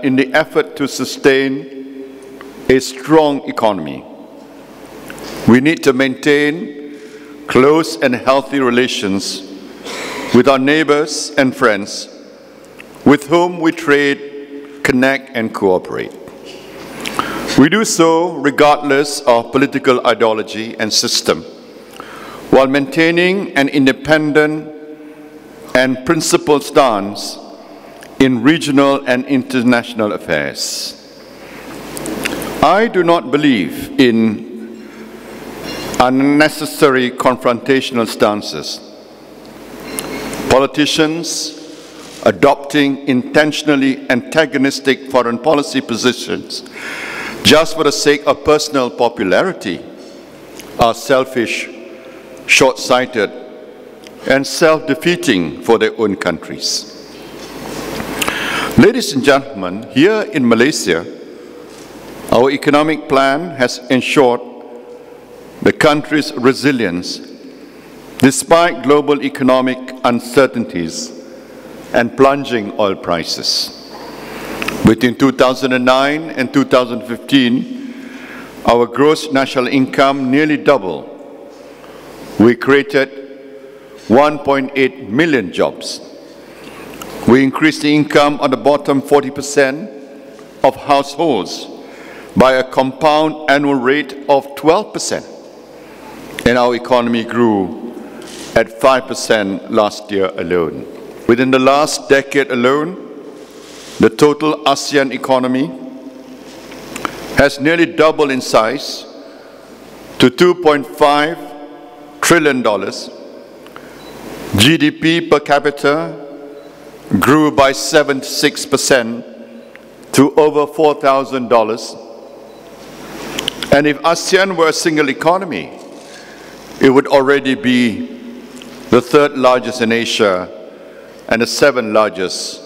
in the effort to sustain a strong economy, we need to maintain close and healthy relations with our neighbours and friends with whom we trade, connect and cooperate. We do so regardless of political ideology and system, while maintaining an independent and principled stance in regional and international affairs. I do not believe in unnecessary confrontational stances. Politicians adopting intentionally antagonistic foreign policy positions just for the sake of personal popularity are selfish, short-sighted, and self-defeating for their own countries. Ladies and gentlemen, here in Malaysia, our economic plan has ensured the country's resilience despite global economic uncertainties and plunging oil prices. Between 2009 and 2015, our gross national income nearly doubled. We created 1.8 million jobs. We increased the income of the bottom 40% of households by a compound annual rate of 12%. And our economy grew at 5% last year alone. Within the last decade alone, the total ASEAN economy has nearly doubled in size to $2.5 trillion. GDP per capita grew by 76% to over $4,000. And if ASEAN were a single economy, it would already be the third largest in Asia and the seventh largest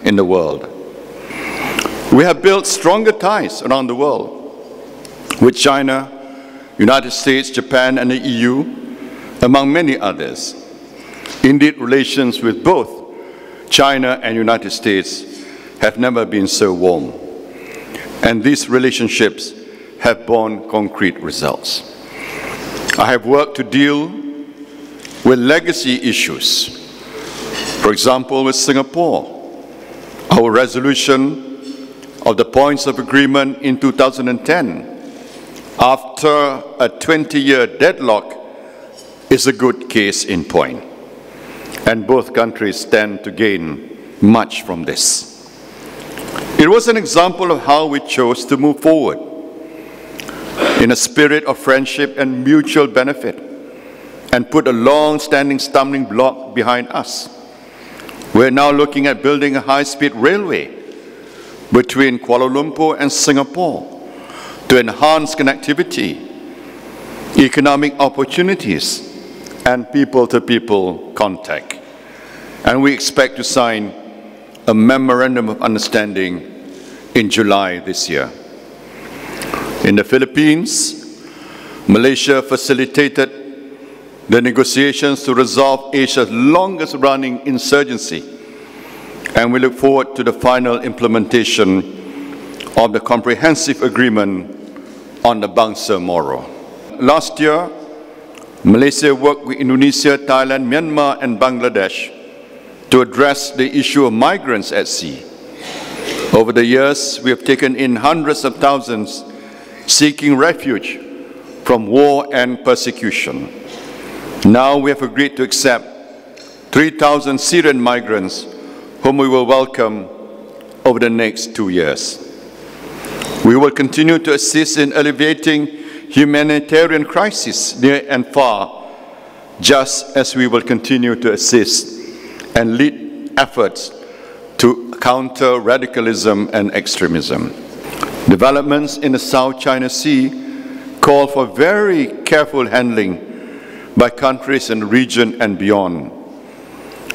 in the world. We have built stronger ties around the world with China, United States, Japan, and the EU, among many others. Indeed, relations with both China and United States have never been so warm, and these relationships have borne concrete results. I have worked to deal with legacy issues. For example, with Singapore, our resolution of the points of agreement in 2010 after a 20-year deadlock is a good case in point, and both countries stand to gain much from this. It was an example of how we chose to move forward in a spirit of friendship and mutual benefit and put a long-standing stumbling block behind us. We're now looking at building a high-speed railway between Kuala Lumpur and Singapore to enhance connectivity, economic opportunities, and people-to-people contact. And we expect to sign a memorandum of understanding in July this year. In the Philippines, Malaysia facilitated the negotiations to resolve Asia's longest-running insurgency, and we look forward to the final implementation of the comprehensive agreement on the Bangsa Moro. Last year, Malaysia worked with Indonesia, Thailand, Myanmar, and Bangladesh to address the issue of migrants at sea. Over the years, we have taken in hundreds of thousands seeking refuge from war and persecution. Now we have agreed to accept 3,000 Syrian migrants whom we will welcome over the next 2 years. We will continue to assist in alleviating humanitarian crises near and far, just as we will continue to assist and lead efforts to counter radicalism and extremism. Developments in the South China Sea call for very careful handling by countries in the region and beyond.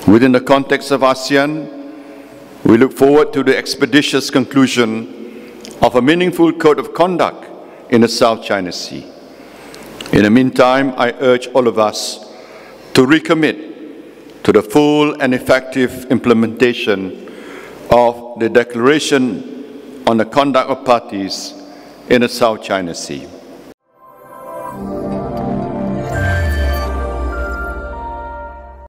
Within the context of ASEAN, we look forward to the expeditious conclusion of a meaningful code of conduct in the South China Sea. In the meantime, I urge all of us to recommit to the full and effective implementation of the Declaration on the conduct of parties in the South China Sea.